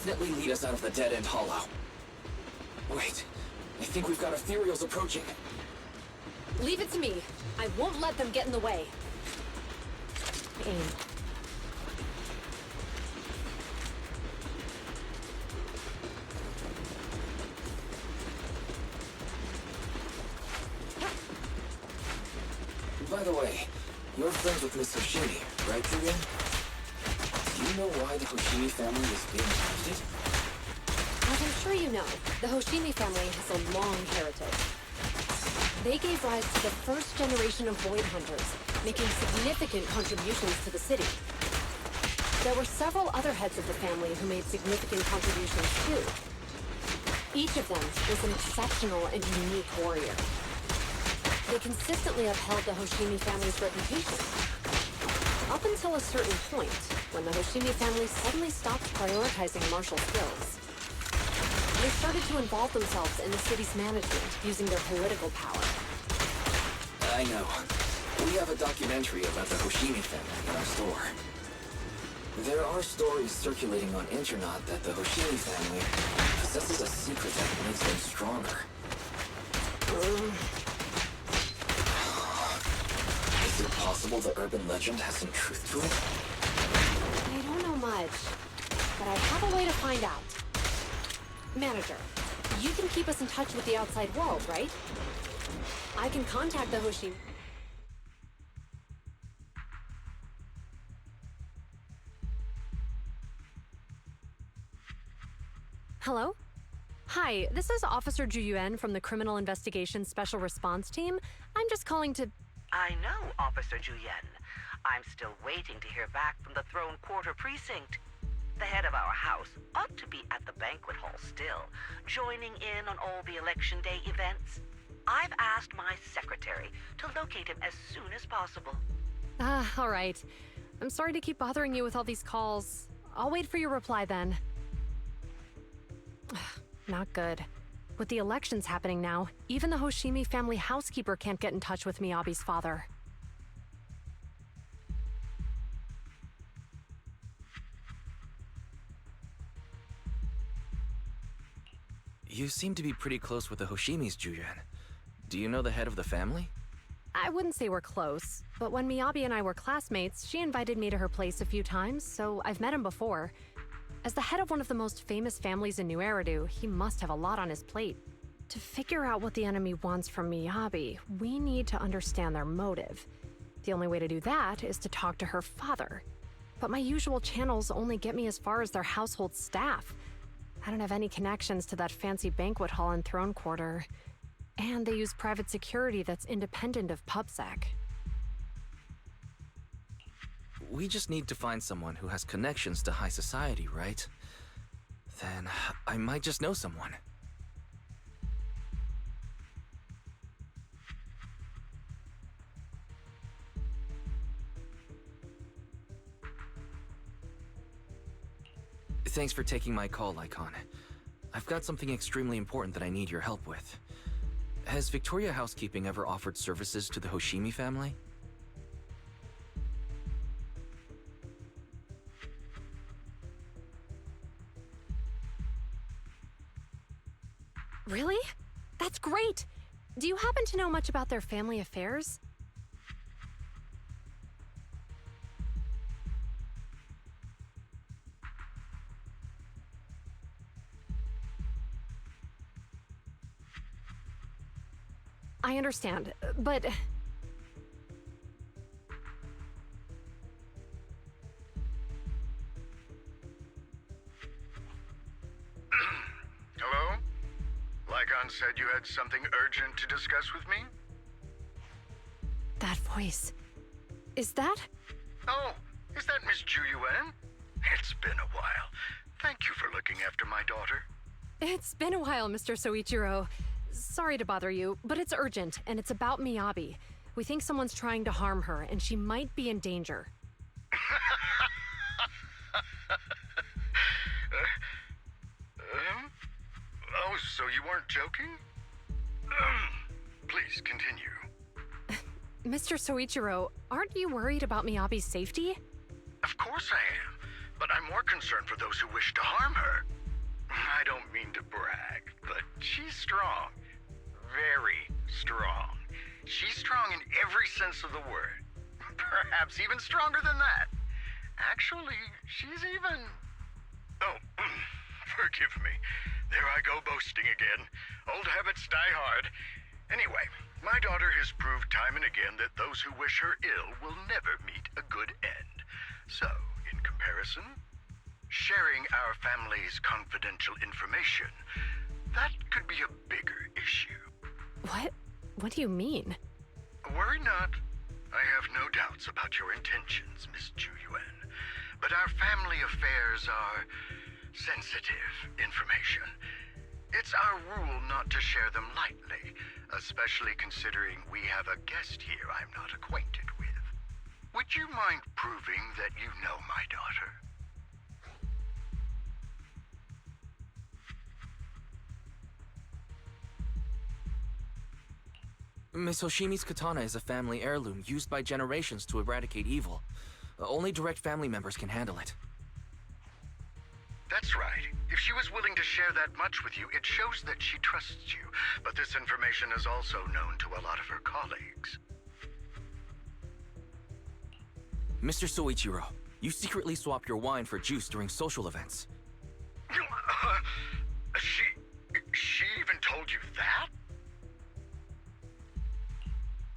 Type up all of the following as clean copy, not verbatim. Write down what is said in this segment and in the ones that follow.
definitely lead us out of the dead-end hollow. Wait, I think we've got ethereals approaching. Leave it to me. I won't let them get in the way. Aim. By the way, you're friends with Miss Hoshimi, right, Julian? Do you know why the Hoshimi family is being hunted? As I'm sure you know, the Hoshimi family has a long heritage. They gave rise to the first generation of void hunters, making significant contributions to the city. There were several other heads of the family who made significant contributions too. Each of them was an exceptional and unique warrior. They consistently upheld the Hoshimi family's reputation. Up until a certain point, when the Hoshimi family suddenly stopped prioritizing martial skills. They started to involve themselves in the city's management, using their political power. I know. We have a documentary about the Hoshimi family in our store. There are stories circulating on internet that the Hoshimi family possesses a secret that makes them stronger. Is it possible the urban legend has some truth to it? I don't know much, but I have a way to find out. Manager, you can keep us in touch with the outside world, right? I can contact the Hoshimi. Hello? Hi, this is Officer Ju Yuan from the Criminal Investigation Special Response Team. I'm just calling to... I know, Officer Ju Yuan. I'm still waiting to hear back from the Throne Quarter Precinct. The head of our house ought to be at the banquet hall still, joining in on all the Election Day events. I've asked my secretary to locate him as soon as possible. All right. I'm sorry to keep bothering you with all these calls. I'll wait for your reply then. Not good. With the elections happening now, even the Hoshimi family housekeeper can't get in touch with Miyabi's father. You seem to be pretty close with the Hoshimis, Julian. Do you know the head of the family? I wouldn't say we're close, but when Miyabi and I were classmates, she invited me to her place a few times, so I've met him before. As the head of one of the most famous families in New Eridu, he must have a lot on his plate. To figure out what the enemy wants from Miyabi, we need to understand their motive. The only way to do that is to talk to her father. But my usual channels only get me as far as their household staff. I don't have any connections to that fancy banquet hall in Throne Quarter. And they use private security that's independent of PubSec. We just need to find someone who has connections to high society, right? Then I might just know someone. Thanks for taking my call, Lycon. I've got something extremely important that I need your help with. Has Victoria Housekeeping ever offered services to the Hoshimi family? Really? That's great! Do you happen to know much about their family affairs? I understand, but... Hello? Lycon said you had something urgent to discuss with me? That voice... Is that... Oh, is that Miss Ju Yuan? It's been a while. Thank you for looking after my daughter. It's been a while, Mr. Soichiro. Sorry to bother you, but it's urgent, and it's about Miyabi. We think someone's trying to harm her, and she might be in danger. Oh, so you weren't joking? Please, continue. Mr. Soichiro, aren't you worried about Miyabi's safety? Of course I am, but I'm more concerned for those who wish to harm her. mean to brag, but she's strong. Very strong. She's strong in every sense of the word. Perhaps even stronger than that. Actually, she's even... Oh, forgive me. There I go boasting again. Old habits die hard. Anyway, my daughter has proved time and again that those who wish her ill will never meet a good end. So, in comparison, sharing our family's confidential information, that could be a bigger issue. What? What do you mean? Worry not. I have no doubts about your intentions, Miss Ju Yuan. But our family affairs are sensitive information. It's our rule not to share them lightly, especially considering we have a guest here I'm not acquainted with. Would you mind proving that you know my daughter? Miss Hoshimi's katana is a family heirloom used by generations to eradicate evil. Only direct family members can handle it. That's right. If she was willing to share that much with you, it shows that she trusts you. But this information is also known to a lot of her colleagues. Mr. Soichiro, you secretly swap your wine for juice during social events. She even told you that?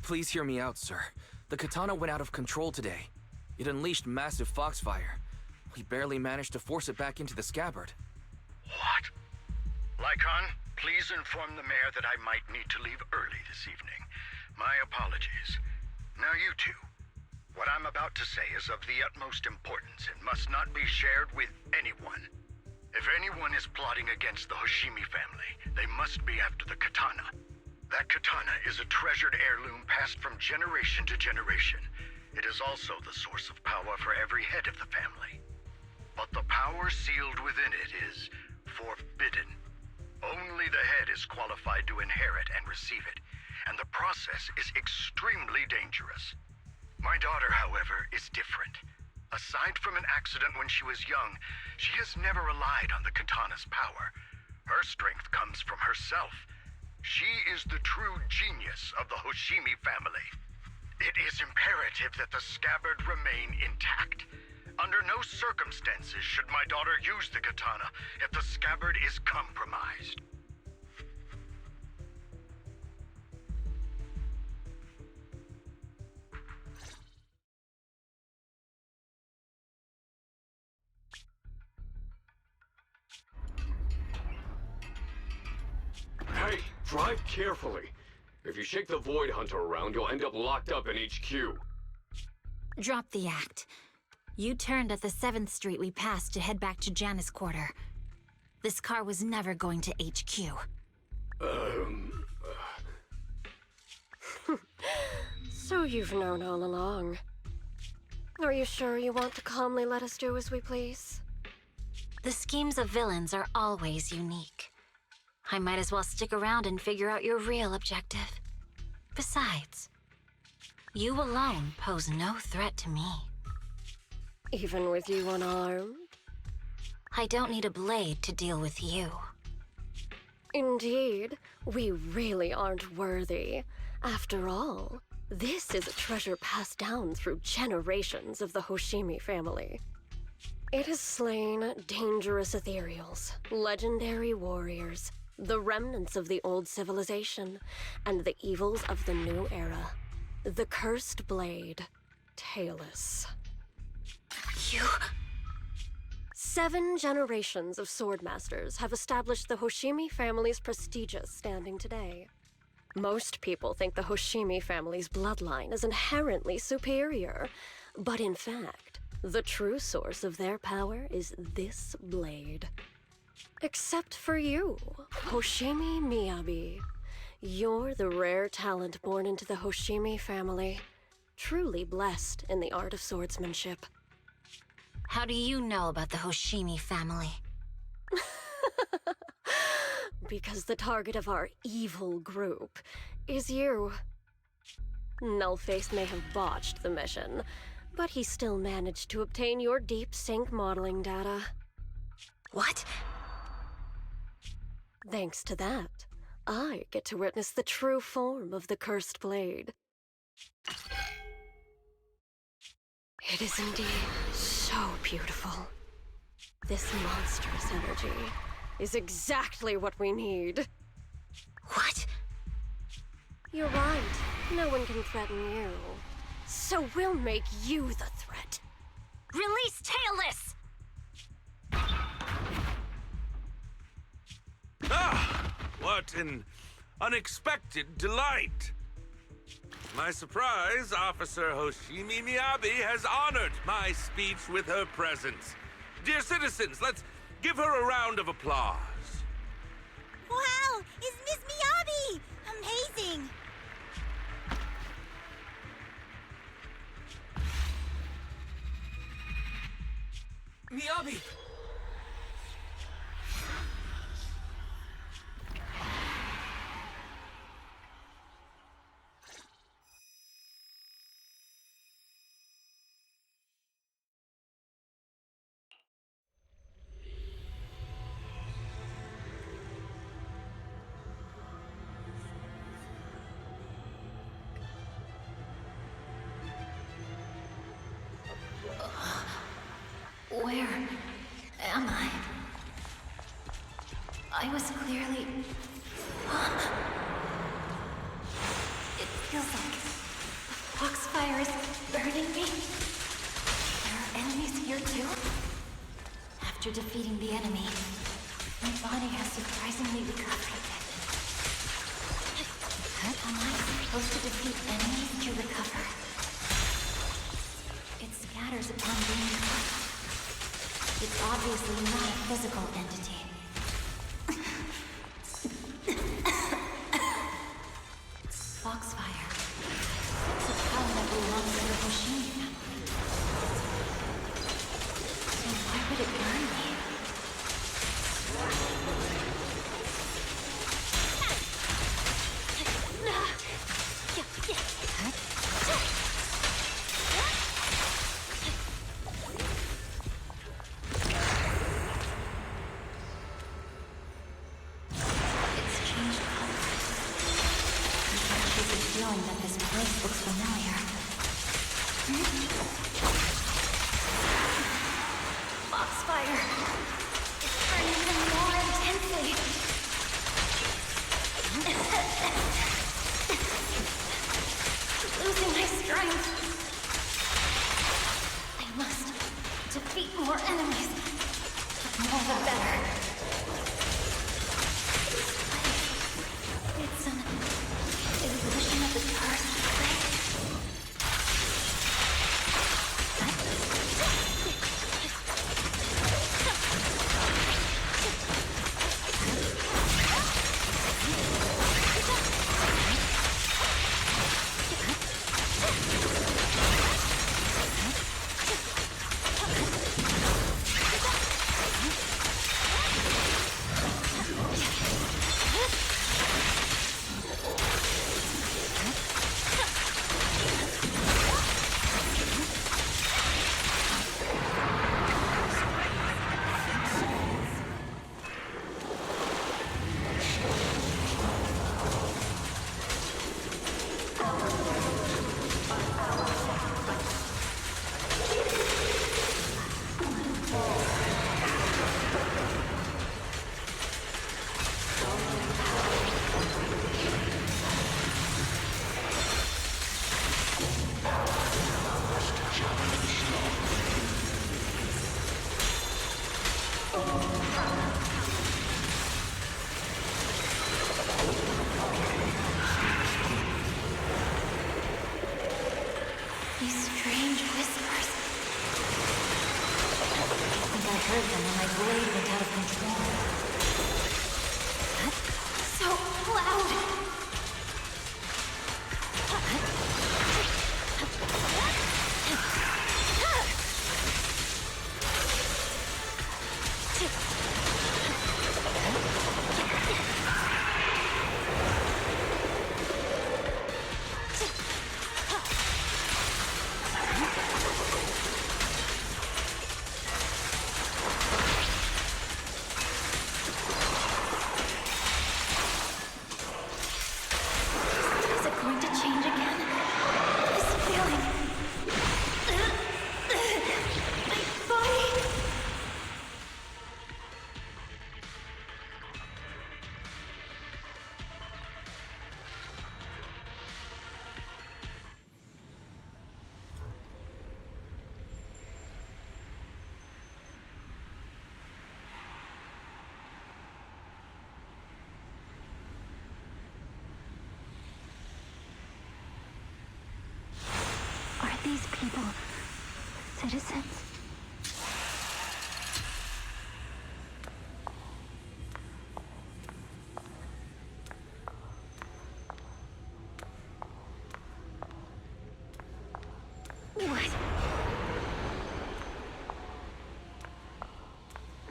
Please hear me out, sir. The katana went out of control today. It unleashed massive foxfire. We barely managed to force it back into the scabbard. What? Lycon, please inform the mayor that I might need to leave early this evening. My apologies. Now you two. What I'm about to say is of the utmost importance and must not be shared with anyone. If anyone is plotting against the Hoshimi family, they must be after the katana. That katana is a treasured heirloom passed from generation to generation. It is also the source of power for every head of the family. But the power sealed within it is forbidden. Only the head is qualified to inherit and receive it, and the process is extremely dangerous. My daughter, however, is different. Aside from an accident when she was young, she has never relied on the katana's power. Her strength comes from herself. She is the true genius of the Hoshimi family. It is imperative that the scabbard remain intact. Under no circumstances should my daughter use the katana if the scabbard is compromised. Hey, drive carefully. If you shake the Void Hunter around, you'll end up locked up in HQ. Drop the act. You turned at the 7th Street we passed to head back to Janus Quarter. This car was never going to HQ. So you've known all along. Are you sure you want to calmly let us do as we please? The schemes of villains are always unique. I might as well stick around and figure out your real objective. Besides, you alone pose no threat to me. Even with you unarmed? I don't need a blade to deal with you. Indeed, we really aren't worthy. After all, this is a treasure passed down through generations of the Hoshimi family. It has slain dangerous ethereals, legendary warriors, the remnants of the old civilization, and the evils of the new era. The cursed blade, Talus. You... 7 generations of swordmasters have established the Hoshimi family's prestigious standing today. Most people think the Hoshimi family's bloodline is inherently superior, but in fact, the true source of their power is this blade. Except for you, Hoshimi miyabuh. You're the rare talent born into the Hoshimi family, truly blessed in the art of swordsmanship. How do you know about the Hoshimi family? Because the target of our evil group is you. Nullface may have botched the mission, but he still managed to obtain your deep sync modeling data. What? Thanks to that, I get to witness the true form of the cursed blade. It is indeed so beautiful. This monstrous energy is exactly what we need. What? You're right. No one can threaten you. So we'll make you the threat. Release Tailless! Ah! What an unexpected delight! My surprise, Officer Hoshimi Miyabi has honored my speech with her presence. Dear citizens, let's give her a round of applause. Wow! Is Miss Miyabi! Amazing! Miyabi! Where am I? I was clearly... It feels like the foxfire is burning me. There are enemies here too? After defeating the enemy, my body has surprisingly recovered. Am I supposed to defeat enemies to recover? It scatters upon being caught. It's obviously not a physical entity. Foxfire. It's a power that belongs to the Hoshimi family. So why would it burn me? these people citizens? What?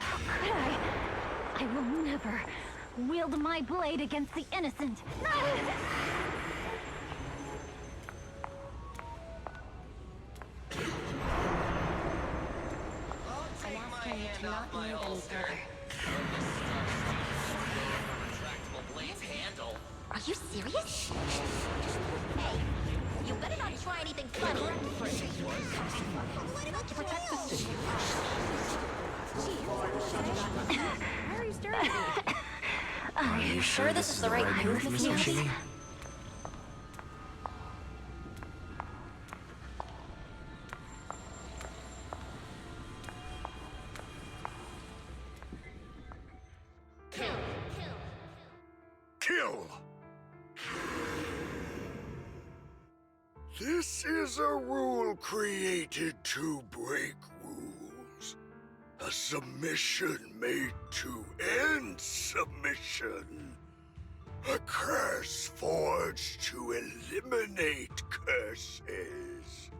How could I? I will never wield my blade against the innocent. Are you serious? Hey, you better not try anything funny. What about to protect the city? Why are you staring at me? Are you sure this is the right move, Miss Yoshi? Kill! This is a rule created to break rules. A submission made to end submission. A curse forged to eliminate curses.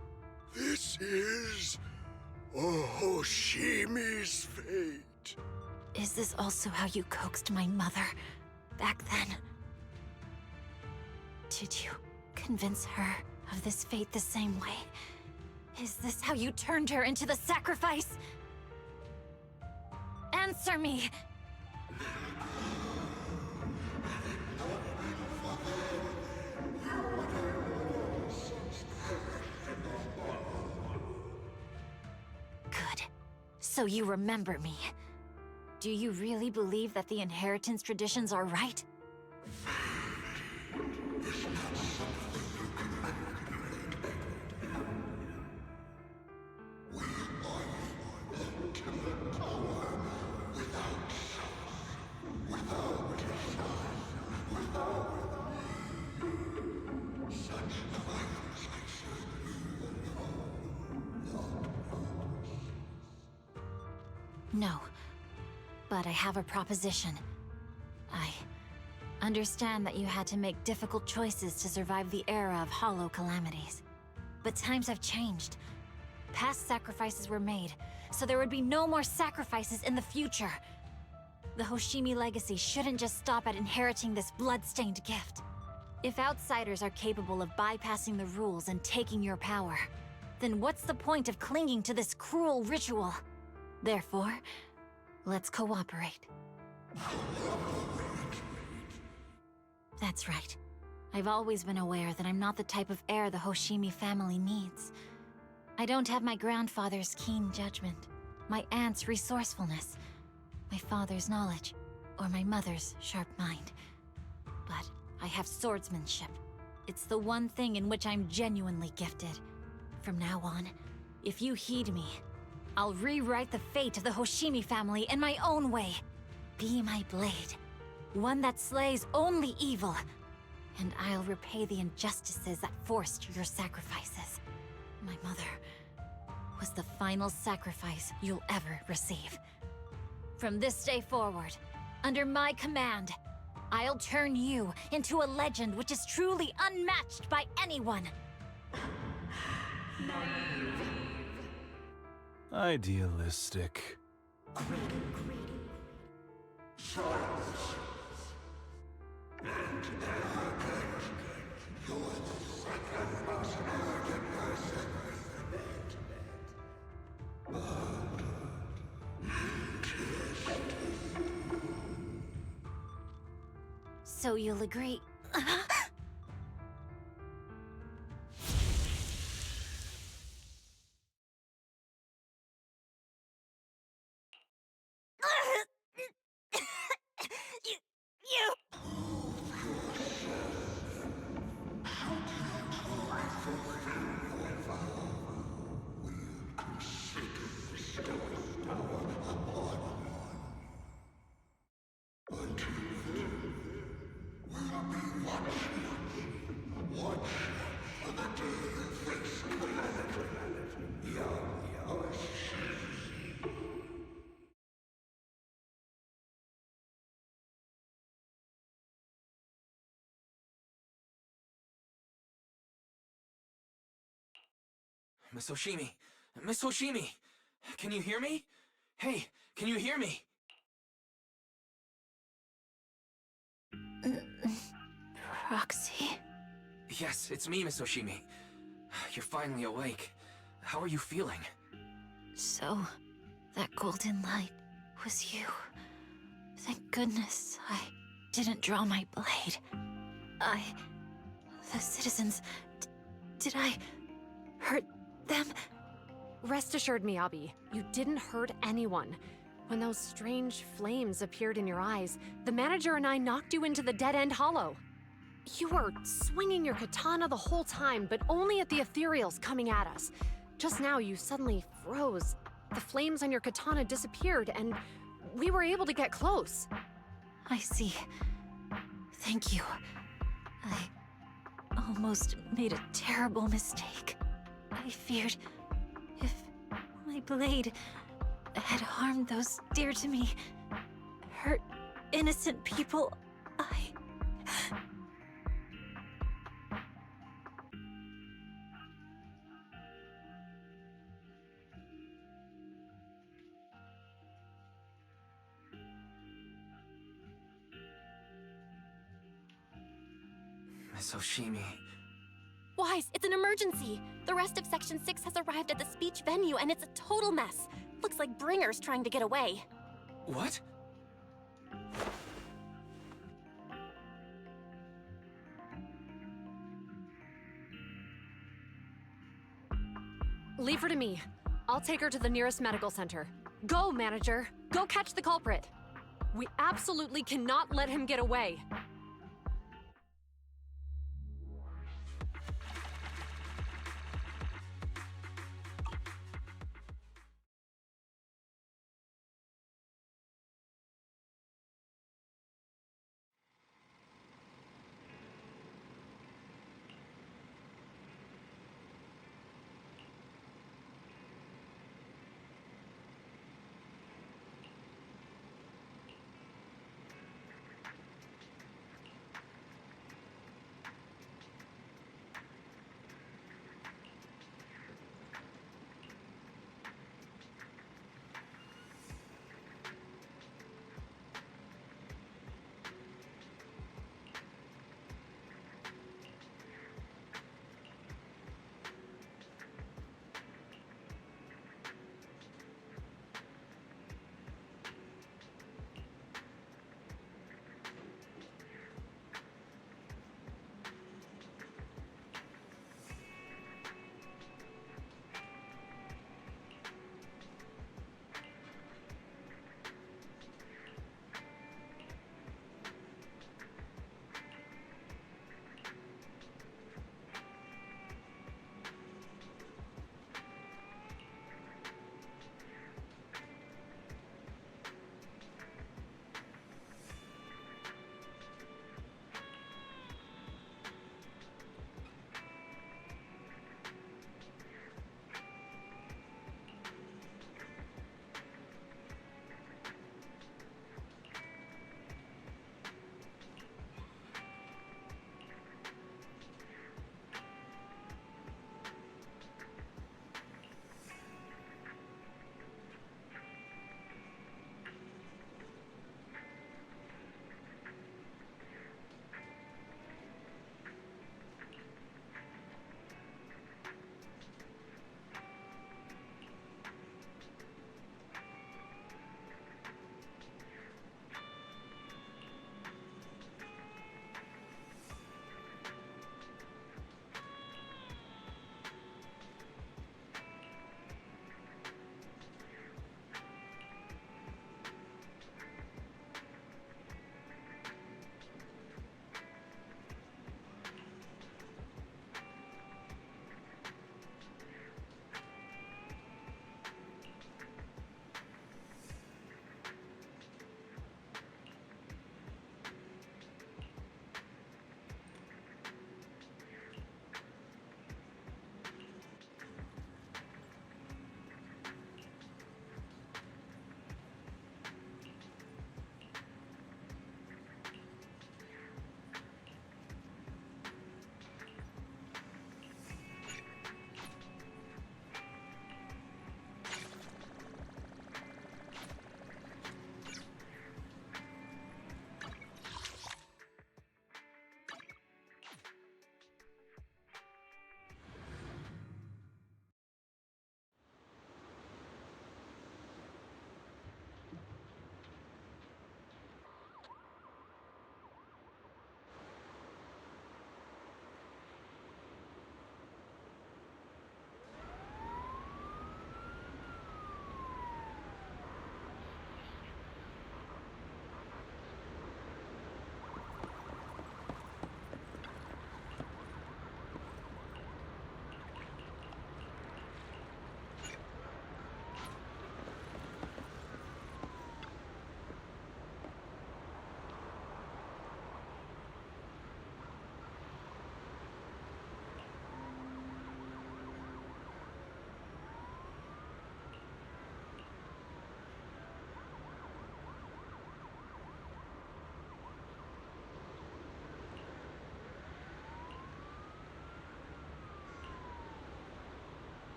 This is Hoshimi's fate. Is this also how you coaxed my mother back then? Did you convince her of this fate the same way? Is this how you turned her into the sacrifice? Answer me! Good. So you remember me. Do you really believe that the inheritance traditions are right? No. But I have a proposition. I understand that you had to make difficult choices to survive the era of hollow calamities. But times have changed. Past sacrifices were made, so there would be no more sacrifices in the future. The Hoshimi legacy shouldn't just stop at inheriting this blood-stained gift. If outsiders are capable of bypassing the rules and taking your power, then what's the point of clinging to this cruel ritual? Therefore, let's cooperate. That's right. I've always been aware that I'm not the type of heir the Hoshimi family needs. I don't have my grandfather's keen judgment, my aunt's resourcefulness, my father's knowledge, or my mother's sharp mind. But I have swordsmanship. It's the one thing in which I'm genuinely gifted. From now on, if you heed me, I'll rewrite the fate of the Hoshimi family in my own way. Be my blade, one that slays only evil, and I'll repay the injustices that forced your sacrifices. My mother was the final sacrifice you'll ever receive. From this day forward, under my command, I'll turn you into a legend which is truly unmatched by anyone. Idealistic. So you'll agree. Miss Hoshimi! Miss Hoshimi! Can you hear me? Hey, can you hear me? Proxy? Yes, it's me, Miss Hoshimi. You're finally awake. How are you feeling? So, that golden light was you. Thank goodness I didn't draw my blade. The citizens... did I hurt them? Rest assured, Miyabi, you didn't hurt anyone. When those strange flames appeared in your eyes, the manager and I knocked you into the dead-end hollow. You were swinging your katana the whole time, but only at the ethereals coming at us. Just now, you suddenly froze. The flames on your katana disappeared, and we were able to get close. I see. Thank you. I almost made a terrible mistake. I feared if my blade had harmed those dear to me, hurt innocent people, Miss Hoshimi... Wise, it's an emergency. The rest of Section 6 has arrived at the speech venue, and it's a total mess. Looks like Bringer's trying to get away. What? Leave her to me. I'll take her to the nearest medical center. Go, manager. Go catch the culprit. We absolutely cannot let him get away.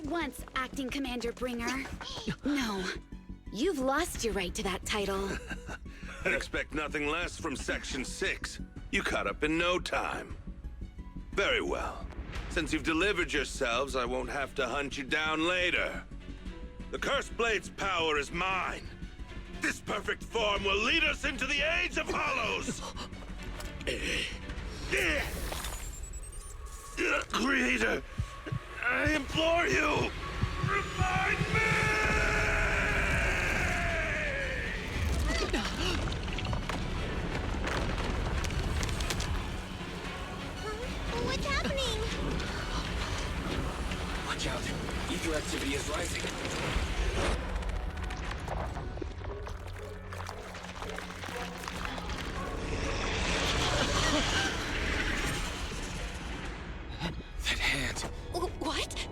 at once, Acting Commander Bringer. No. You've lost your right to that title. I'd expect nothing less from Section 6. You caught up in no time. Very well. Since you've delivered yourselves, I won't have to hunt you down later. The Cursed Blade's power is mine. This perfect form will lead us into the Age of Hollows! Creator, I implore you, remind me! What's happening? Watch out. Ether activity is rising. That hand. What?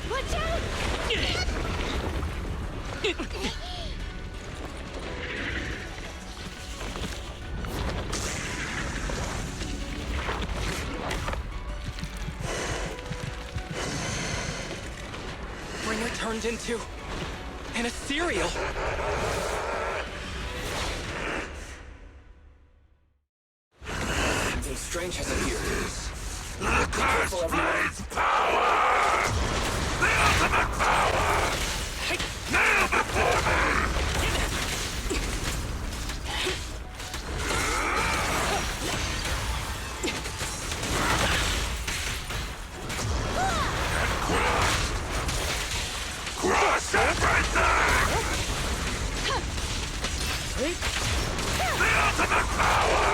Watch out! Bringer turned into an ethereal. Something strange has appeared. The Cursed Blade's power! The ultimate power! Kneel before me! Crush everything! The ultimate power!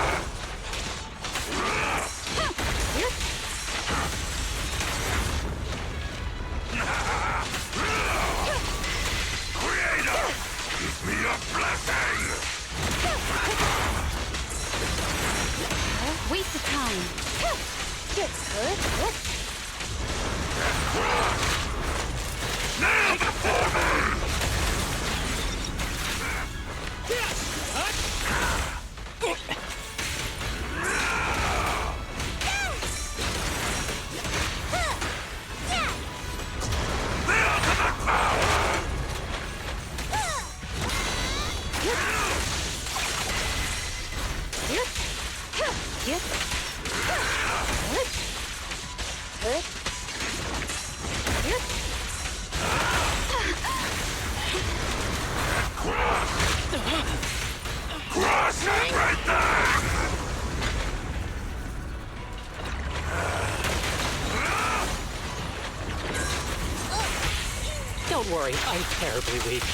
Creator, give me a blessing! Waste of time. Kneel before me! The ultimate power! Crush everything! Don't worry, I'm terribly weak.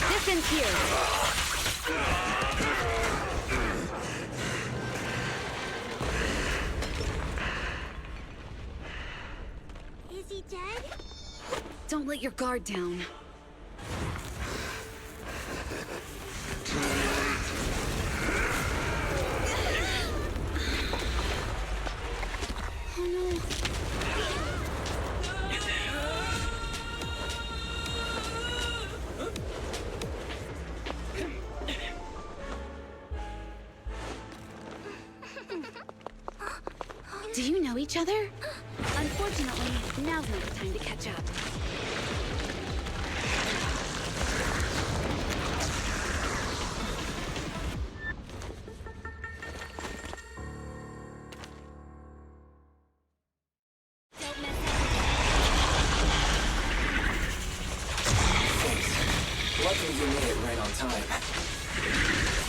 Distance here. Is he dead? Don't let your guard down. Oh no. Do you know each other? Unfortunately, now's not the time to catch up. Luckily you made it right on time.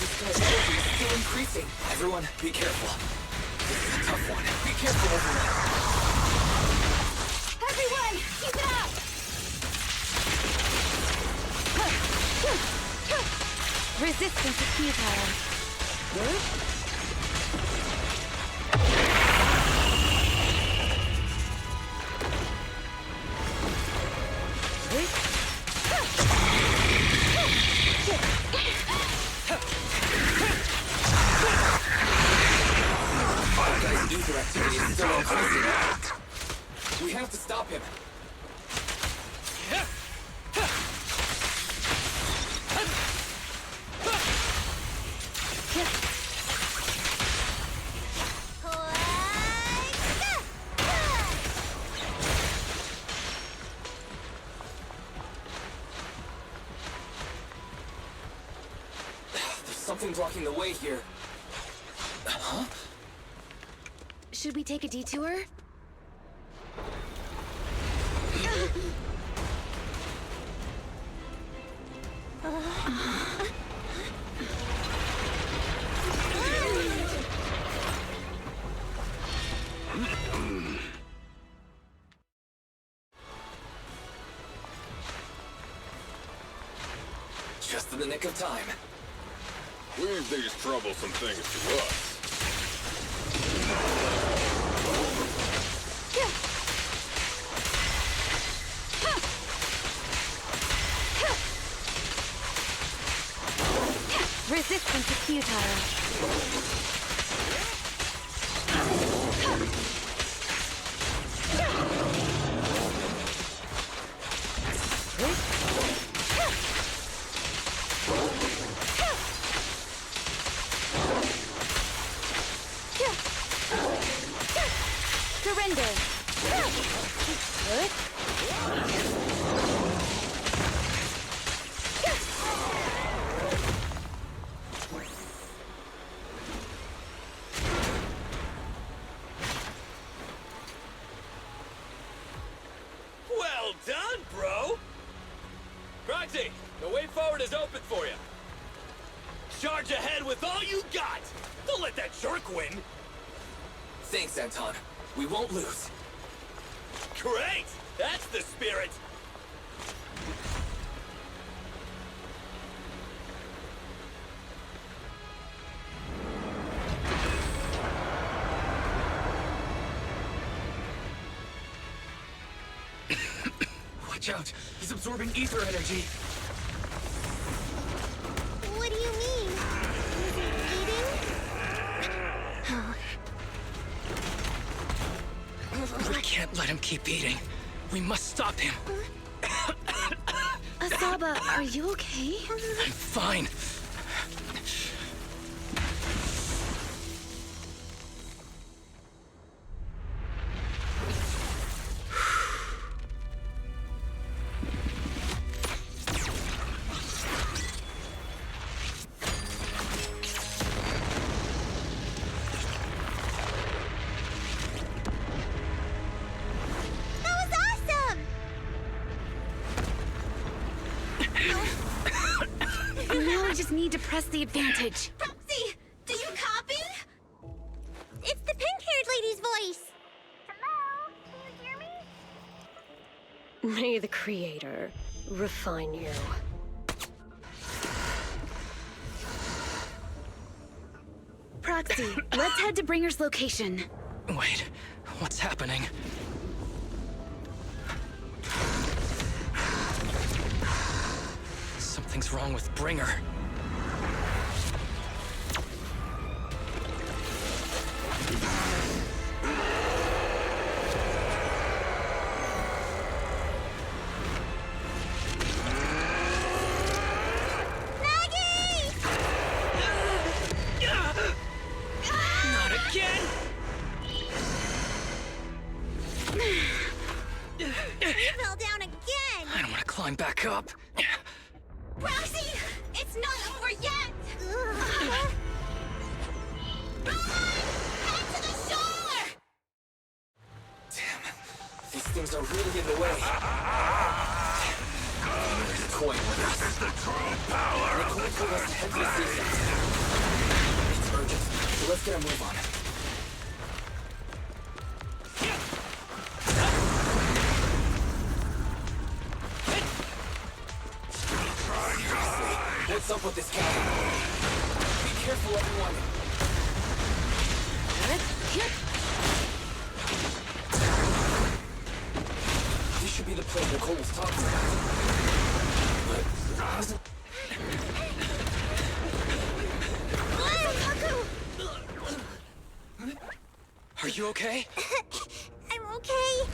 This guy's energy is still increasing. Everyone, be careful. This is a tough one. Be careful, everyone. Everyone, keep it up! Resistance is futile. Guy's ether activity is still increasing. We have to stop him. something blocking the way here. Huh? Should we take a detour? Just in the nick of time. Leave these troublesome things to us. Resistance is futile. Surrender. Good. Well done, bro! Proxy, the way forward is open for you. Charge ahead with all you got! Don't let that jerk win! Thanks, Anton. We won't lose. Great! That's the spirit! Watch out! He's absorbing ether energy. What do you mean? We can't let him keep eating. We must stop him. Asaba, are you okay? I'm fine. Now we just need to press the advantage. Proxy, do you copy? It's the pink-haired lady's voice. Hello? Can you hear me? May the Creator refine you. Proxy, let's head to Bringer's location. Wait, what's happening? Something's wrong with Bringer. Not again! You fell down again! I don't want to climb back up. Roxy, it's not over yet! Run! Head to the shore! Damn. These things are really in the way. There's a coin with us. This is the true power The of coin the told us to head to the station. It's urgent, so let's get a move on. What's up with this guy? Be careful, everyone. This should be the plane Nicole was talking about. But how's it? Are you okay? I'm okay.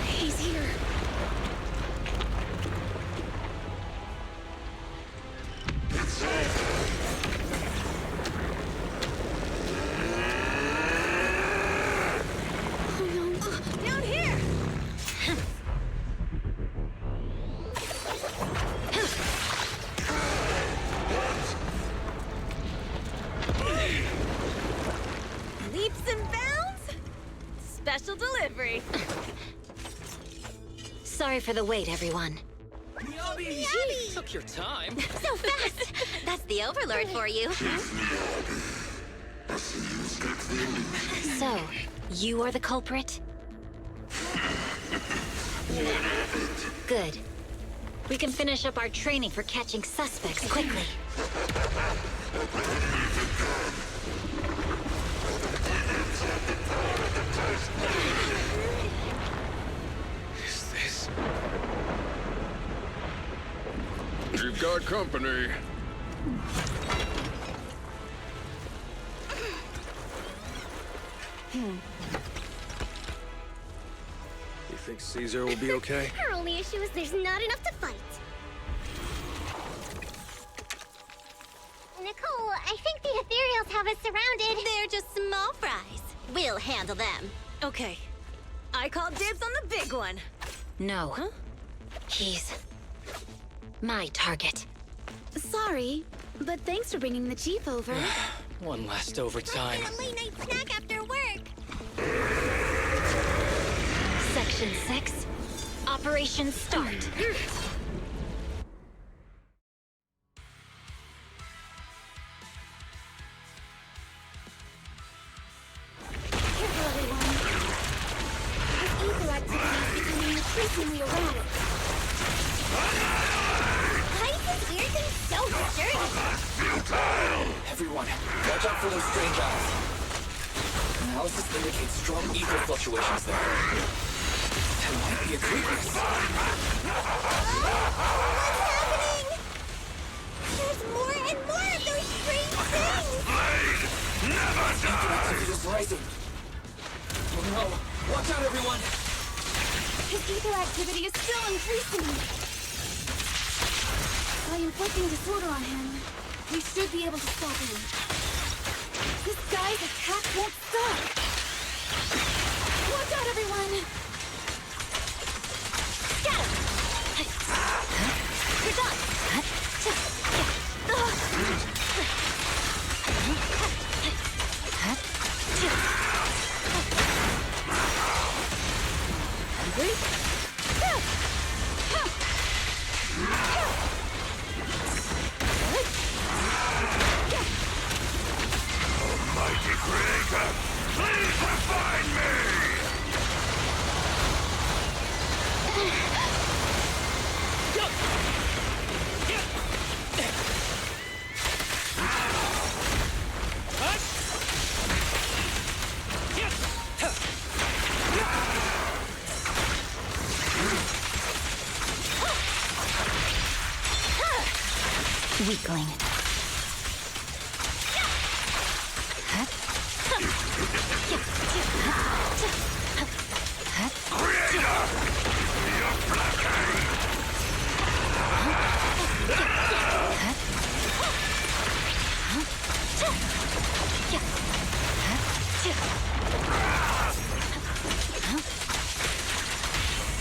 He's here. Down here! sorry. Sorry for the wait, everyone. Took your time. So fast! That's the Overlord for you. So, you are the culprit? Good. We can finish up our training for catching suspects quickly. Is this... You've got company. You think Caesar will be okay? Our only issue is there's not enough to fight. Nicole, I think the Ethereals have us surrounded. They're just small fries. We'll handle them. Okay. I call dibs on the big one. No. Huh? He's... my target. Sorry, but thanks for bringing the chief over. One last overtime. A late night snack after work. Section 6. Operation start. Careful, everyone. This ether activity is becoming increasingly erratic. Why is this weird thing so disturbing? Everyone, watch out for those strange eyes. Analysis indicates strong ether fluctuations there. That might be a weakness. What's happening? There's more and more of those strange things! Never die! Activity is rising. Oh no! Watch out, everyone! His ether activity is still increasing. By inflicting disorder on him, we should be able to stop him. This guy's attack won't stop. Watch out, everyone! Scatter! You're done! Hungry? Almighty Creator, please refine me! Weakling. Creator! You're blocking!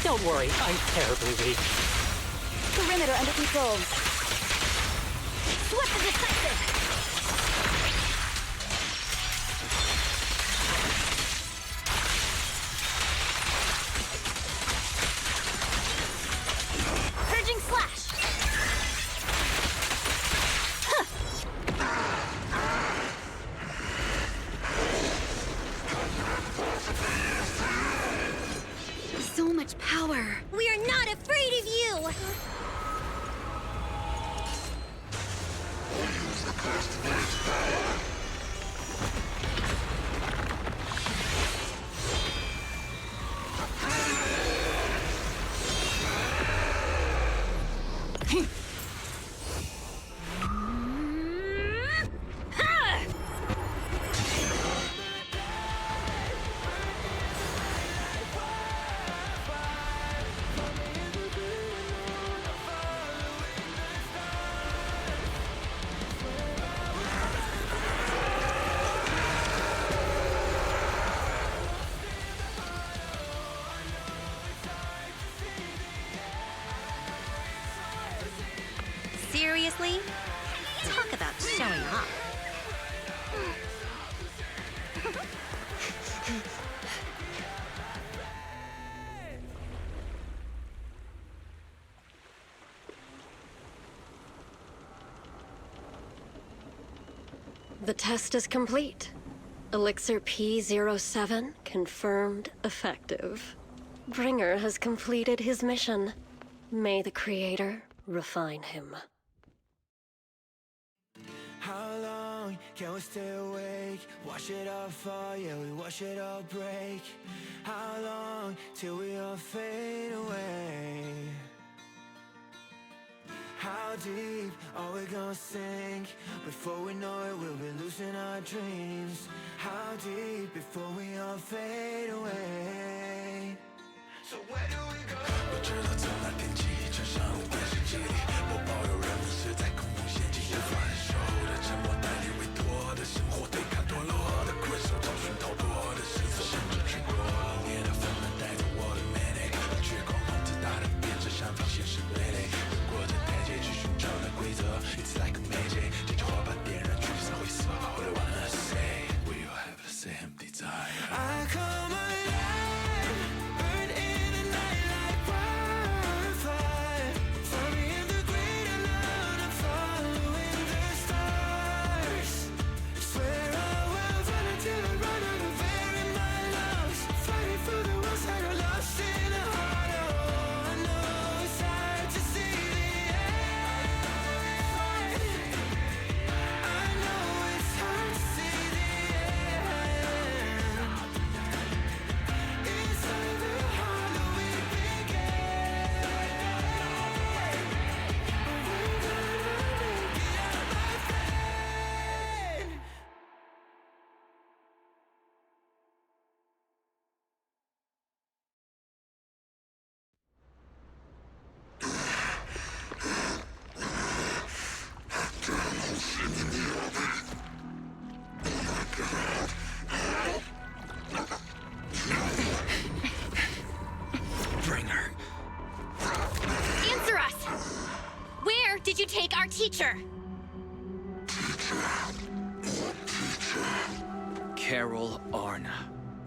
Don't worry, I'm terribly weak. Perimeter under control. Swift and decisive! Purging slash! So much power. We are not afraid of you! Seriously? Talk about showing off. The test is complete. Elixir P07 confirmed effective. Bringer has completed his mission. May the Creator refine him. How long can we stay awake? Wash it all fall, yeah, we wash it all break. How long till we all fade away? How deep are we gonna sink? Before we know it, we'll be losing our dreams. How deep before we all fade away? So where do we go? 不知道怎么天气，穿上电视机里播报有人们是在恐怖陷阱，无法忍受的沉默，代理委托的生活，对抗堕落的困兽，找寻逃脱的线索，甚至去过冷冽的纷乱，带走我的 manic， 绝狂妄自大的变着想法，现实对垒，越过这台阶去寻找那规则。It's like a magic， 这句话把点燃橘色灰色。All I wanna say， we all have the same desire。I come alive， burn in the night like wildfire。Find me in the great alone， I'm following the stars。Swear I will run until I run out of air in my lungs。Fighting for the ones that are lost in the heart. Oh, I know it's hard to see the end. I know it's hard to see the end. Inside the Halloween begin. We're gonna make it out, my friend. Bringer. Answer us! Where did you take our teacher? Carol Arna.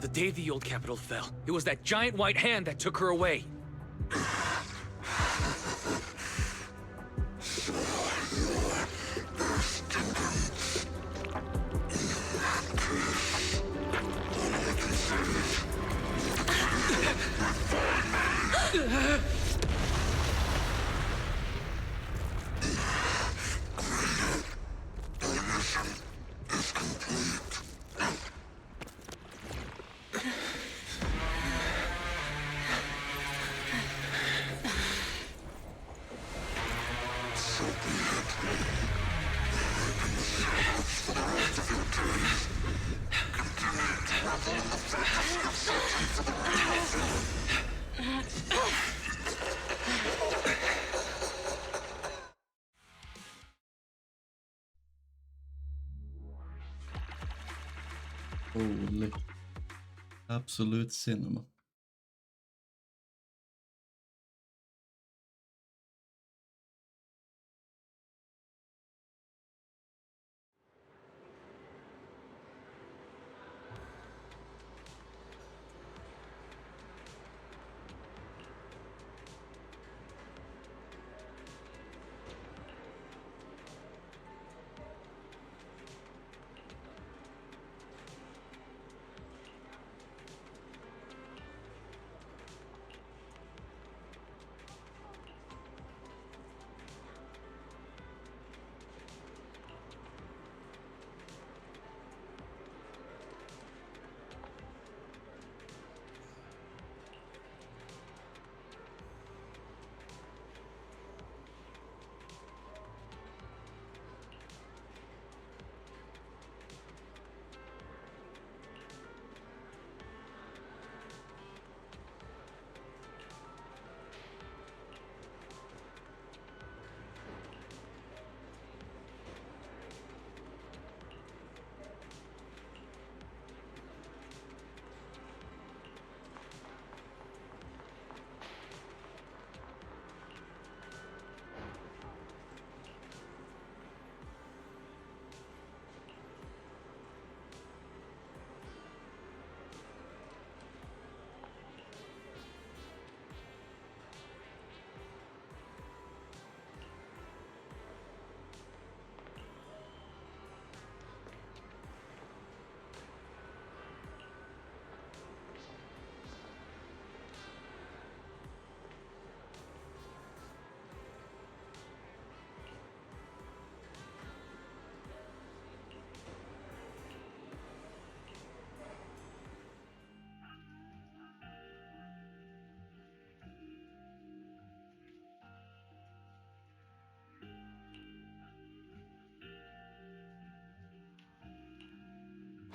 The day the old capital fell, it was that giant white hand that took her away. Holy. Absolute cinema.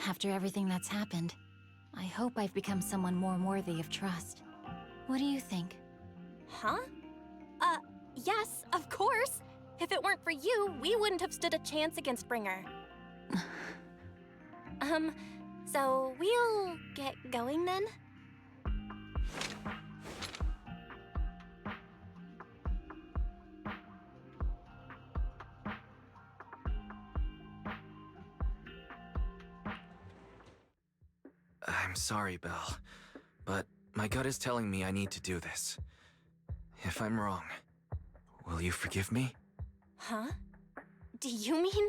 After everything that's happened, I hope I've become someone more worthy of trust. What do you think? Huh? Yes, of course. If it weren't for you, we wouldn't have stood a chance against Bringer. So we'll get going then? I'm sorry, Belle, but my gut is telling me I need to do this. If I'm wrong, will you forgive me? Huh? Do you mean?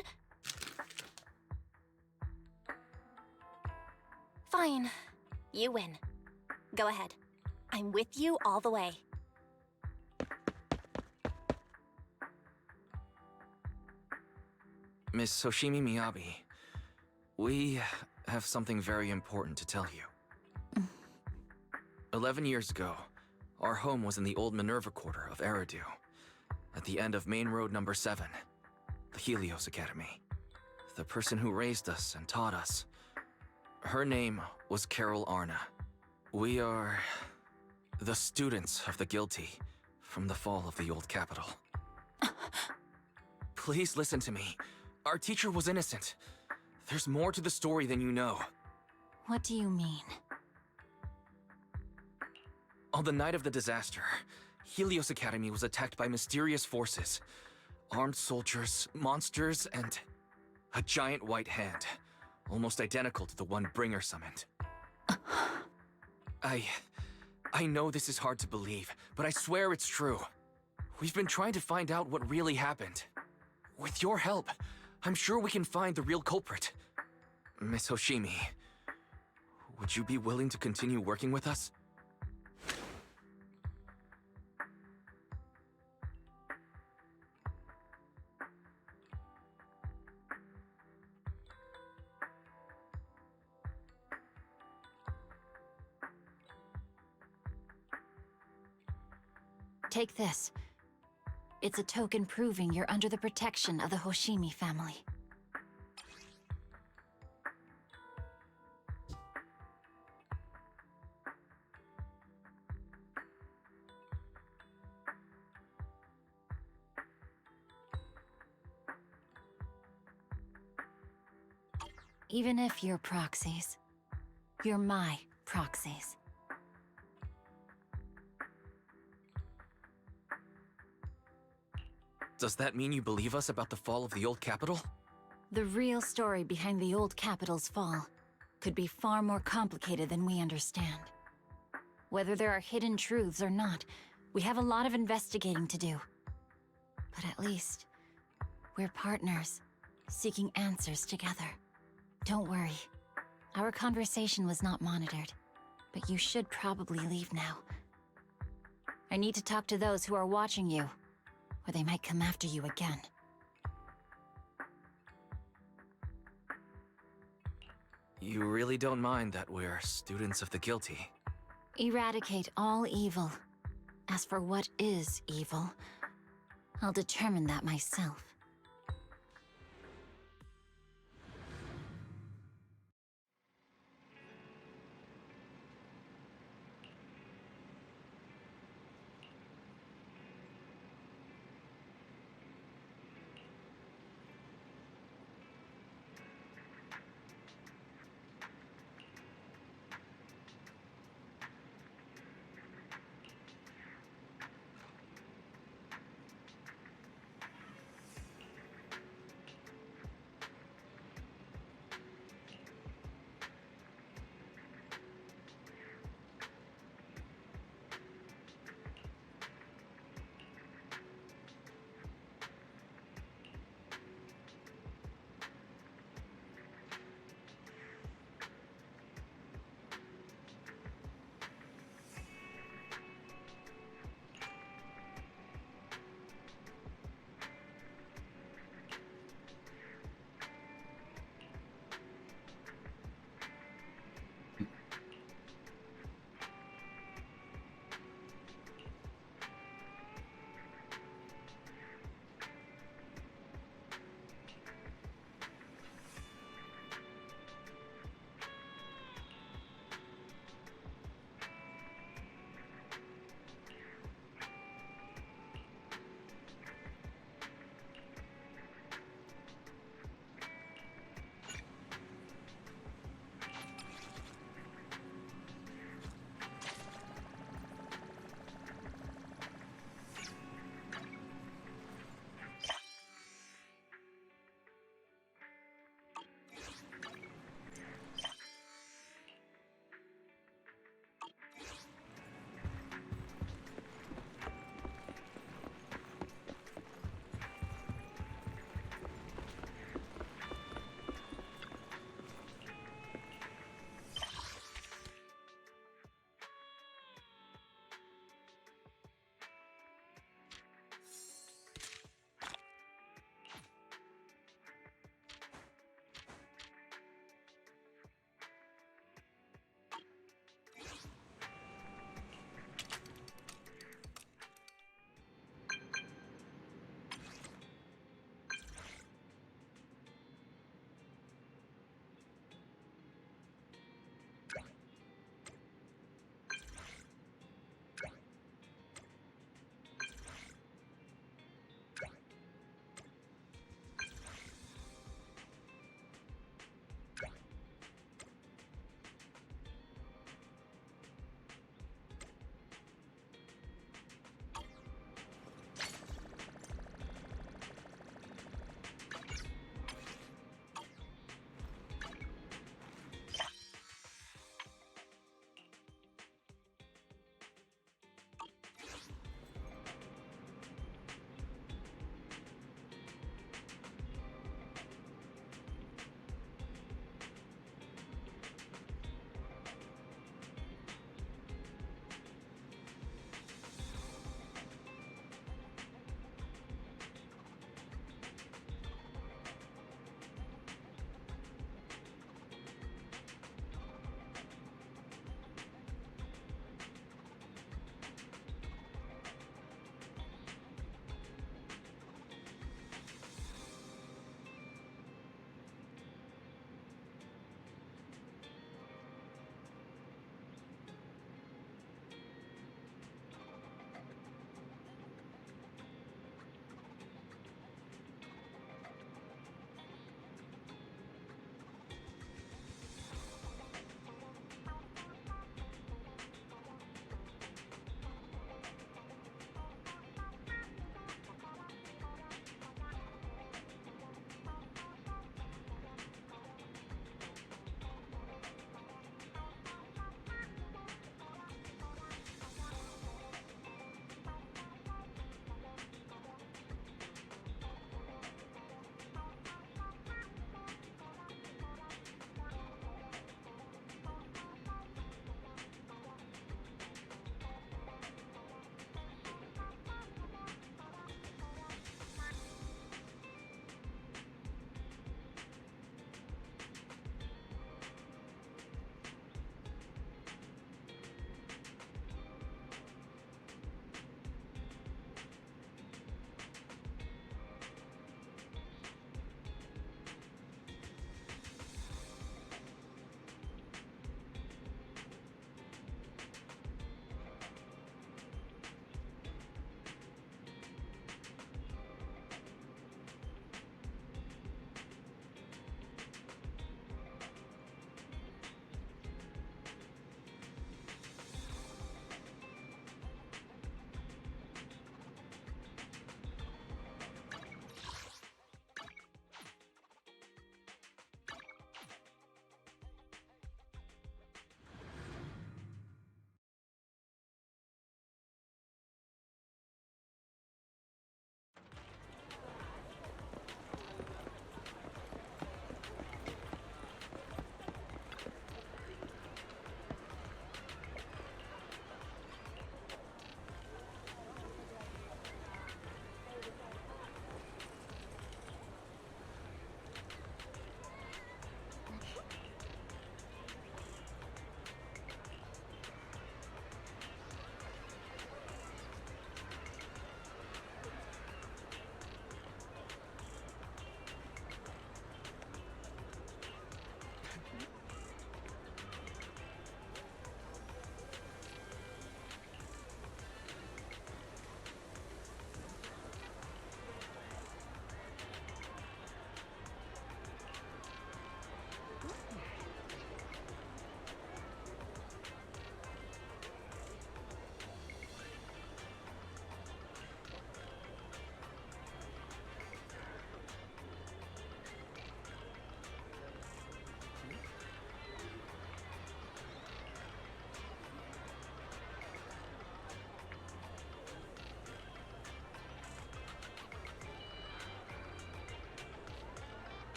Fine. You win. Go ahead. I'm with you all the way. Miss Hoshimi Miyabi, we have something very important to tell you. 11 years ago, our home was in the old Minerva Quarter of Eridu, at the end of Main Road number 7, the Helios Academy. The person who raised us and taught us, her name was Carol Arna. We are the students of the guilty from the fall of the old capital. Please listen to me. Our teacher was innocent. There's more to the story than you know. What do you mean? On the night of the disaster, Helios Academy was attacked by mysterious forces. Armed soldiers, monsters, and a giant white hand, almost identical to the one Bringer summoned. I know this is hard to believe, but I swear it's true. We've been trying to find out what really happened. With your help, I'm sure we can find the real culprit. Miss Hoshimi, would you be willing to continue working with us? Take this. It's a token proving you're under the protection of the Hoshimi family. Even if you're proxies, you're my proxies. Does that mean you believe us about the fall of the old capital? The real story behind the old capital's fall could be far more complicated than we understand. Whether there are hidden truths or not, we have a lot of investigating to do. But at least, we're partners, seeking answers together. Don't worry. Our conversation was not monitored, but you should probably leave now. I need to talk to those who are watching you, or they might come after you again. You really don't mind that we're students of the guilty? Eradicate all evil. As for what is evil, I'll determine that myself.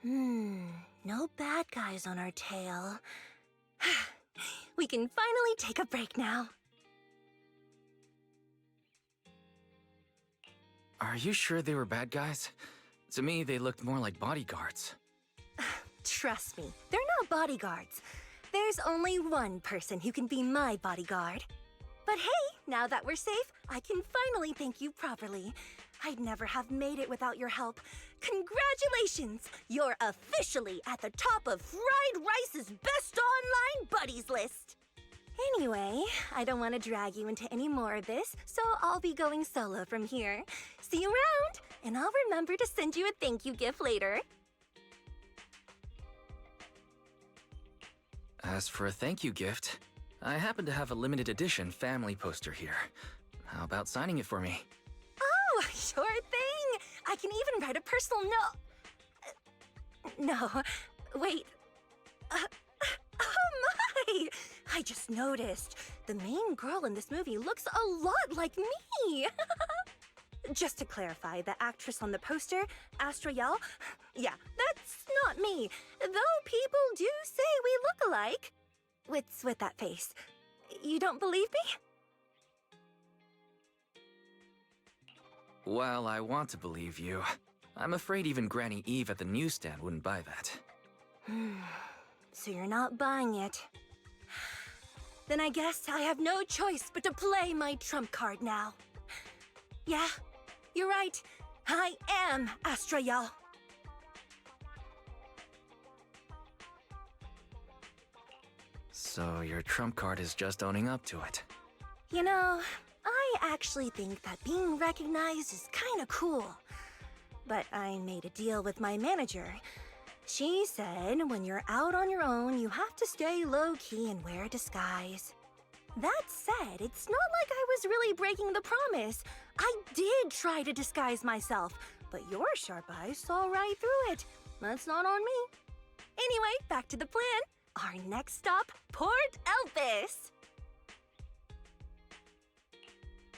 No bad guys on our tail. We can finally take a break now. Are you sure they were bad guys? To me, they looked more like bodyguards. Trust me, they're not bodyguards. There's only one person who can be my bodyguard. But hey, now that we're safe, I can finally thank you properly. I'd never have made it without your help. Congratulations! You're officially at the top of Fried Rice's best online buddies list. Anyway, I don't want to drag you into any more of this, so I'll be going solo from here. See you around, and I'll remember to send you a thank you gift later. As for a thank you gift, I happen to have a limited edition family poster here. How about signing it for me? Oh, sure thing! I can even write a personal note. No, wait. Oh my! I just noticed. The main girl in this movie looks a lot like me. Just to clarify, the actress on the poster, Astra Yal, yeah, that's not me. Though people do say we look alike. What's with that face? You don't believe me? While I want to believe you, I'm afraid even Granny Eve at the newsstand wouldn't buy that. So you're not buying it. Then I guess I have no choice but to play my trump card now. Yeah, you're right. I am Astra Yal. So your trump card is just owning up to it. You know, I actually think that being recognized is kinda cool. But I made a deal with my manager. She said when you're out on your own, you have to stay low-key and wear a disguise. That said, it's not like I was really breaking the promise. I did try to disguise myself, but your sharp eyes saw right through it. That's not on me. Anyway, back to the plan. Our next stop, Port Elpis.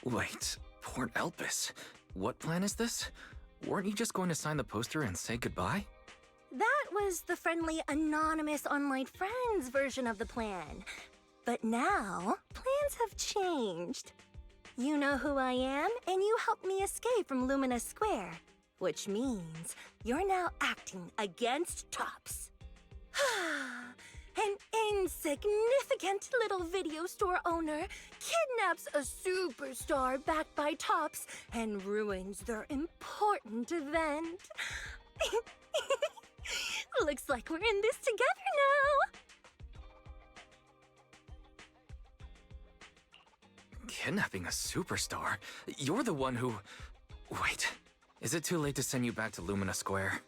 Wait, Port Elpis? What plan is this? Weren't you just going to sign the poster and say goodbye? That was the friendly, anonymous online friends version of the plan. But now, plans have changed. You know who I am, and you helped me escape from Lumina Square. Which means you're now acting against Tops. An insignificant little video store owner kidnaps a superstar backed by Tops and ruins their important event. Looks like we're in this together now. Kidnapping a superstar? You're the one who... Wait, is it too late to send you back to Lumina Square?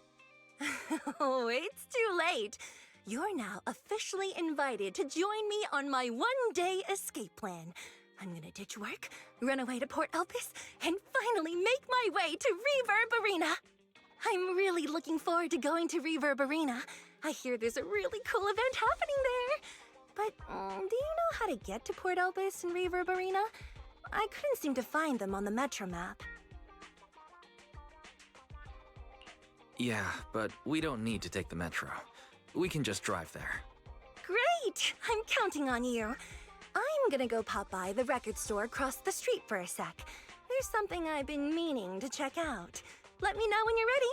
Oh, it's too late. You're now officially invited to join me on my one-day escape plan. I'm gonna ditch work, run away to Port Elpis, and finally make my way to Reverb Arena. I'm really looking forward to going to Reverb Arena. I hear there's a really cool event happening there. But do you know how to get to Port Elpis and Reverb Arena? I couldn't seem to find them on the Metro map. Yeah, but we don't need to take the metro. We can just drive there. Great! I'm counting on you. I'm gonna go pop by the record store across the street for a sec. There's something I've been meaning to check out. Let me know when you're ready.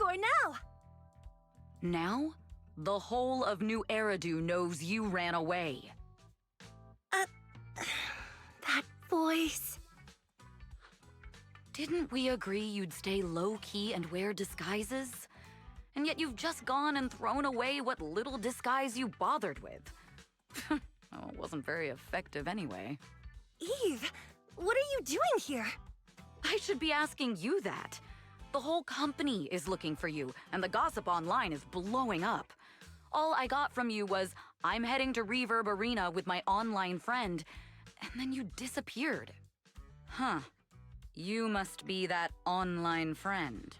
for now? Now? The whole of New Eridu knows you ran away. That voice. Didn't we agree you'd stay low-key and wear disguises? And yet you've just gone and thrown away what little disguise you bothered with. Oh, it wasn't very effective anyway. Eve, what are you doing here? I should be asking you that. The whole company is looking for you, and the gossip online is blowing up. All I got from you was, I'm heading to Reverb Arena with my online friend, and then you disappeared. Huh. You must be that online friend.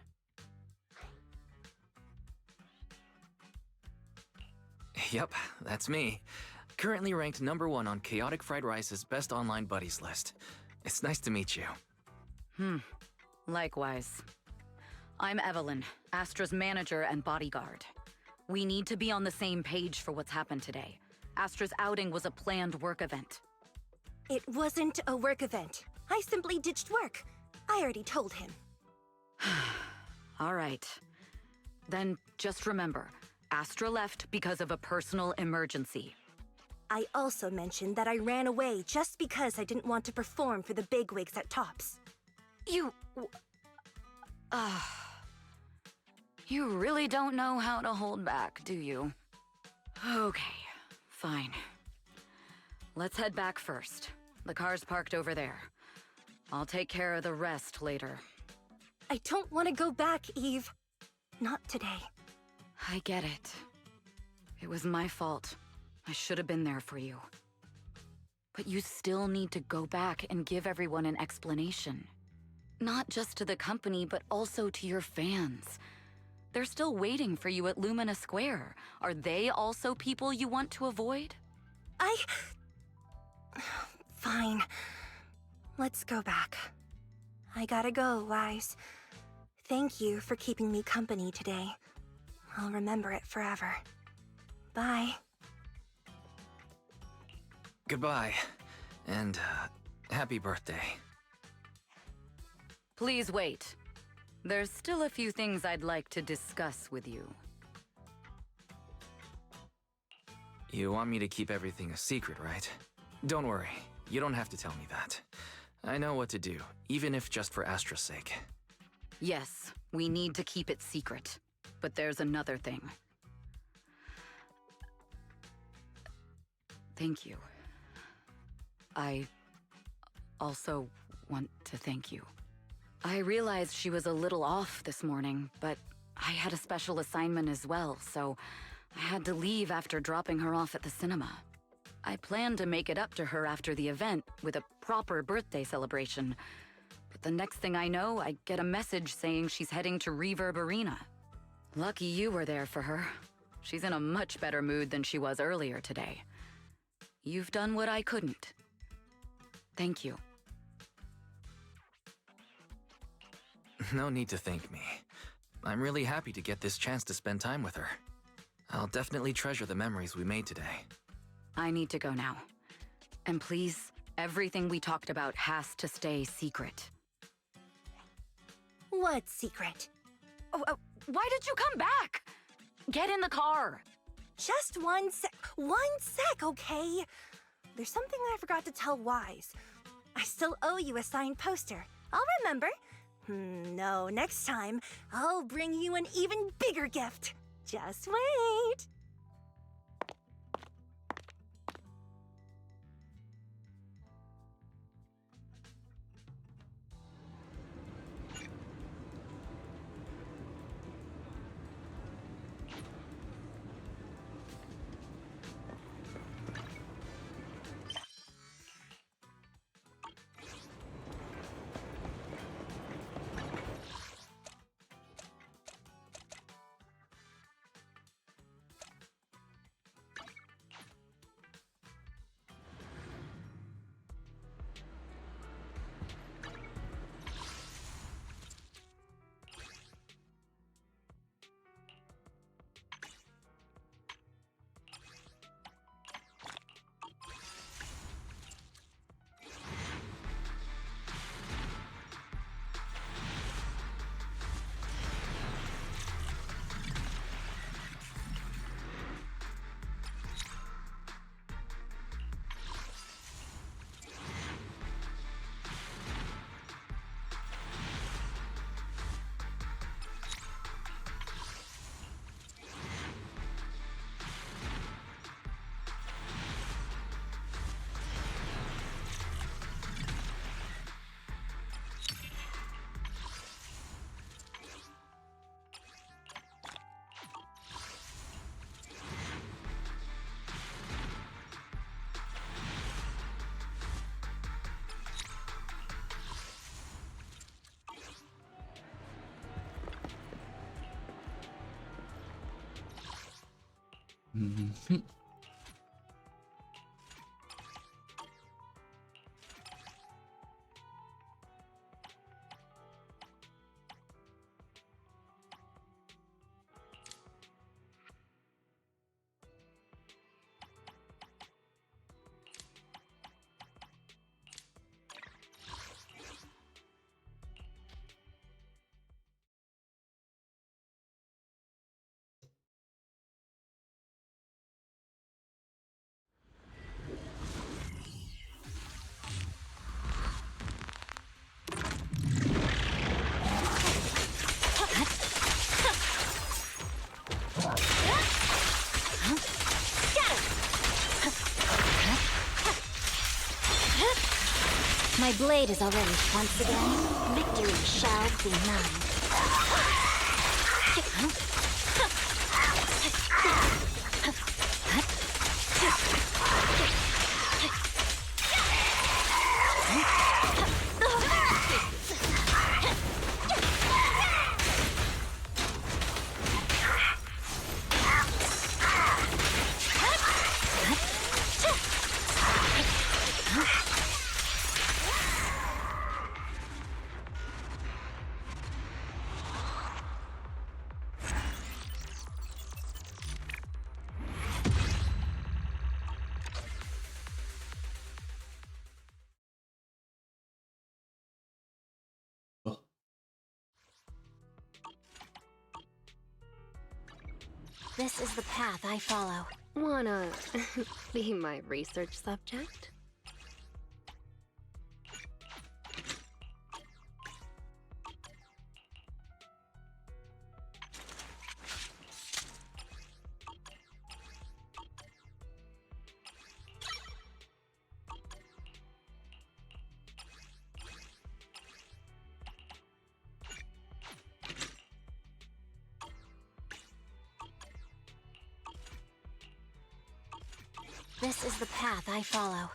Yep, that's me. Currently ranked #1 on Chaotic Fried Rice's Best Online Buddies list. It's nice to meet you. Likewise. I'm Evelyn, Astra's manager and bodyguard. We need to be on the same page for what's happened today. Astra's outing was a planned work event. It wasn't a work event. I simply ditched work. I already told him. All right. Then just remember, Astra left because of a personal emergency. I also mentioned that I ran away just because I didn't want to perform for the bigwigs at Tops. You really don't know how to hold back, do you? Okay, fine. Let's head back first. The car's parked over there. I'll take care of the rest later. I don't want to go back, Eve. Not today. I get it. It was my fault. I should have been there for you. But you still need to go back and give everyone an explanation. Not just to the company, but also to your fans. They're still waiting for you at Lumina Square. Are they also people you want to avoid? Fine. Let's go back. I gotta go, Wise. Thank you for keeping me company today. I'll remember it forever. Bye. Goodbye. And, happy birthday. Please wait. There's still a few things I'd like to discuss with you. You want me to keep everything a secret, right? Don't worry. You don't have to tell me that. I know what to do, even if just for Astra's sake. Yes, we need to keep it secret. But there's another thing. Thank you. I also want to thank you. I realized she was a little off this morning, but I had a special assignment as well, so I had to leave after dropping her off at the cinema. I planned to make it up to her after the event with a proper birthday celebration. But the next thing I know, I get a message saying she's heading to Reverb Arena. Lucky you were there for her. She's in a much better mood than she was earlier today. You've done what I couldn't. Thank you. No need to thank me. I'm really happy to get this chance to spend time with her. I'll definitely treasure the memories we made today. I need to go now. And please, everything we talked about has to stay secret. What secret? Why did you come back? Get in the car. Just one sec, okay? There's something I forgot to tell Wise. I still owe you a signed poster. I'll remember. No, next time, I'll bring you an even bigger gift. Just wait. Mhm. My blade is already once again. Victory shall be mine. This is the path I follow. Wanna be my research subject? This is the path I follow.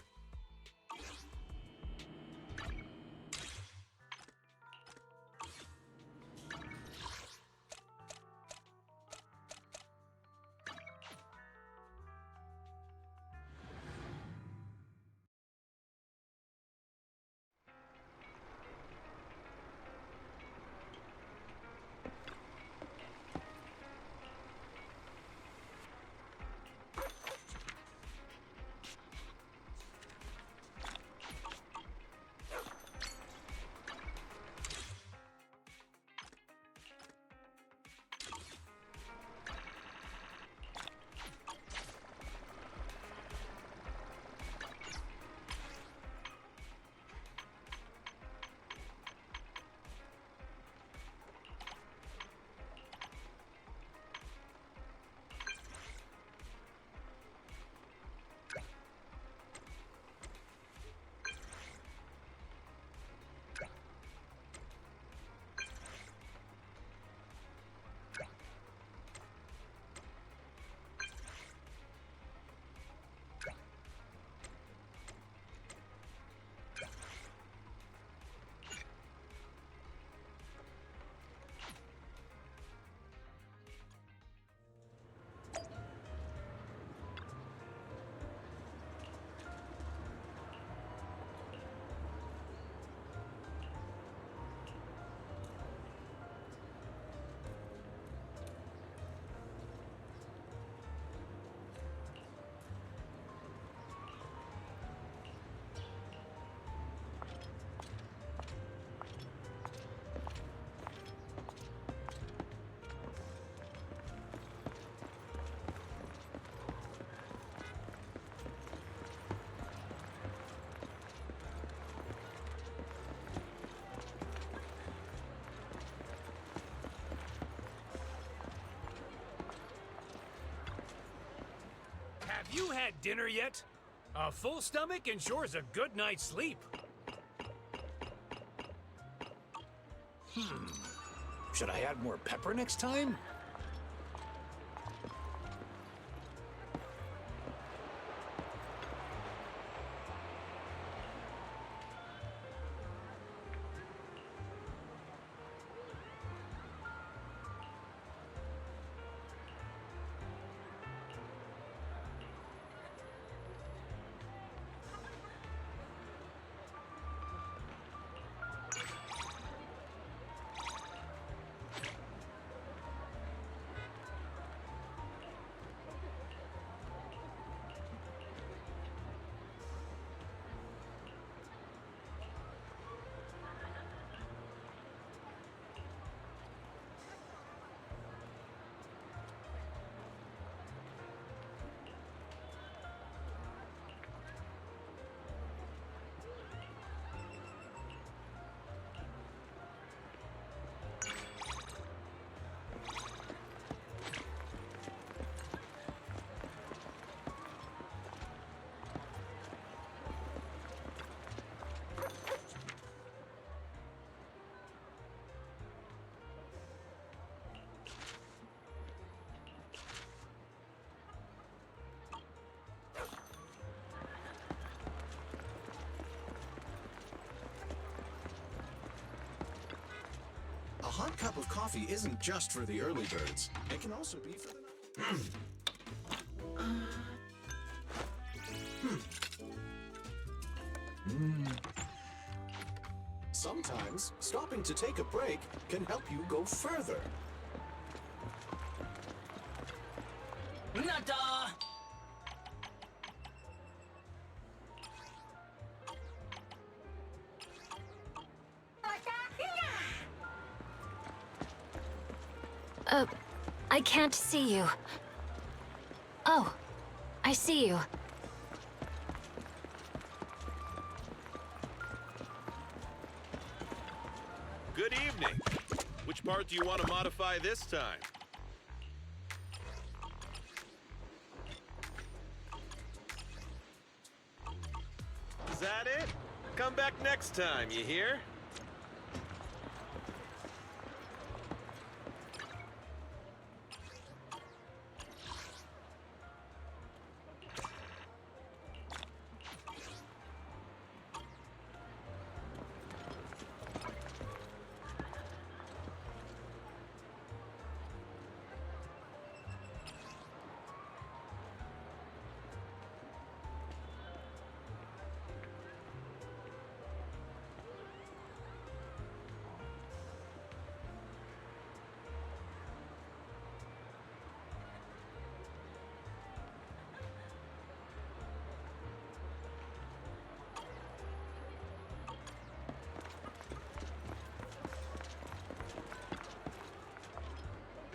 Have you had dinner yet? A full stomach ensures a good night's sleep. Should I add more pepper next time? cup of coffee isn't just for the early birds. It can also be for the... Sometimes, stopping to take a break can help you go further. Nada! I can't see you. Oh, I see you. Good evening. Which part do you want to modify this time? Is that it? Come back next time, you hear?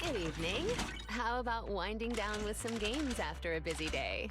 Good evening. How about winding down with some games after a busy day?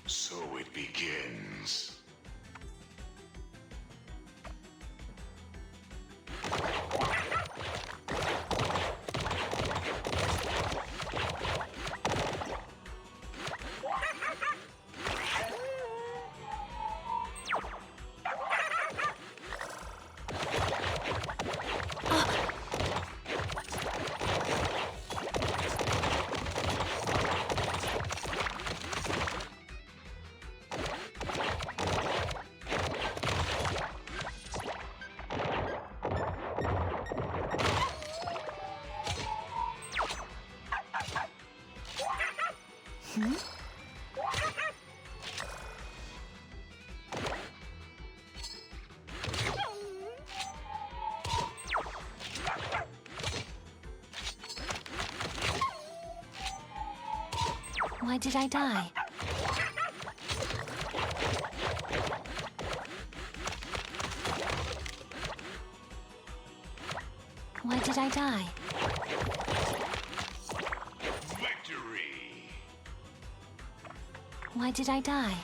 So it begins. Why did I die? Why did I die? Victory! Why did I die?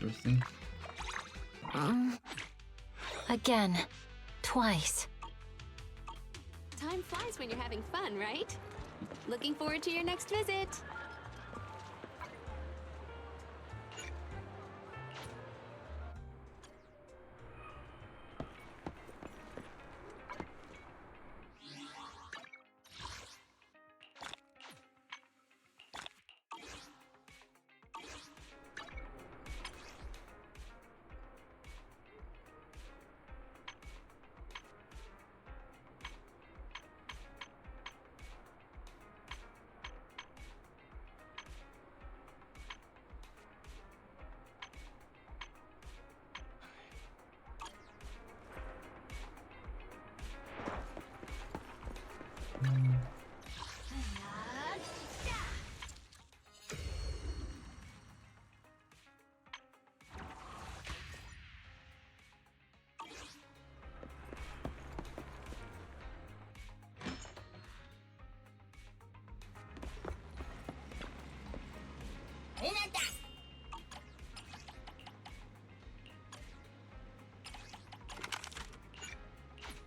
Interesting. Again. Twice. Time flies when you're having fun, right? Looking forward to your next visit.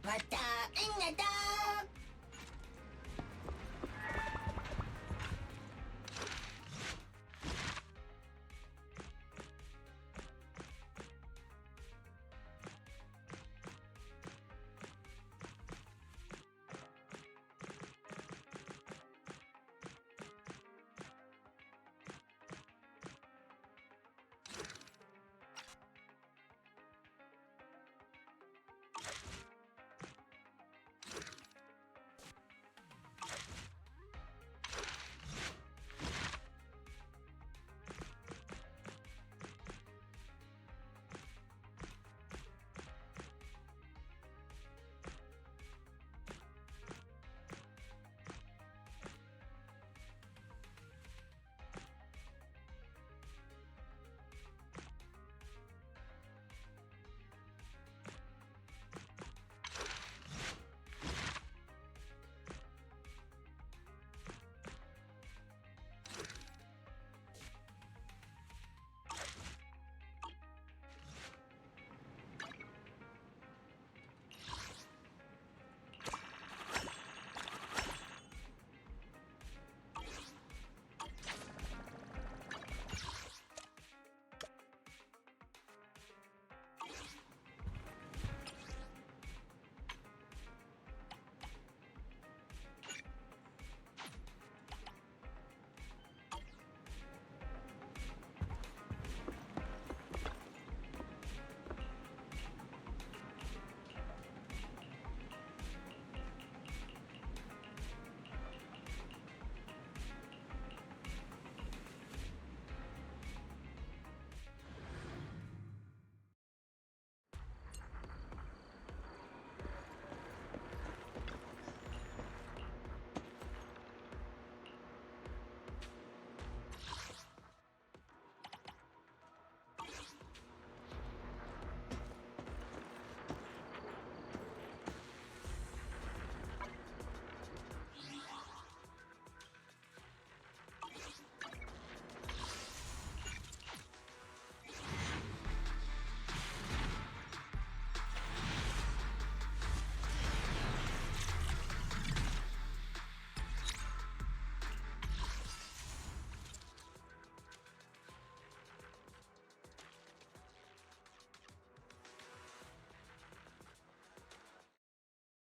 また会うんだ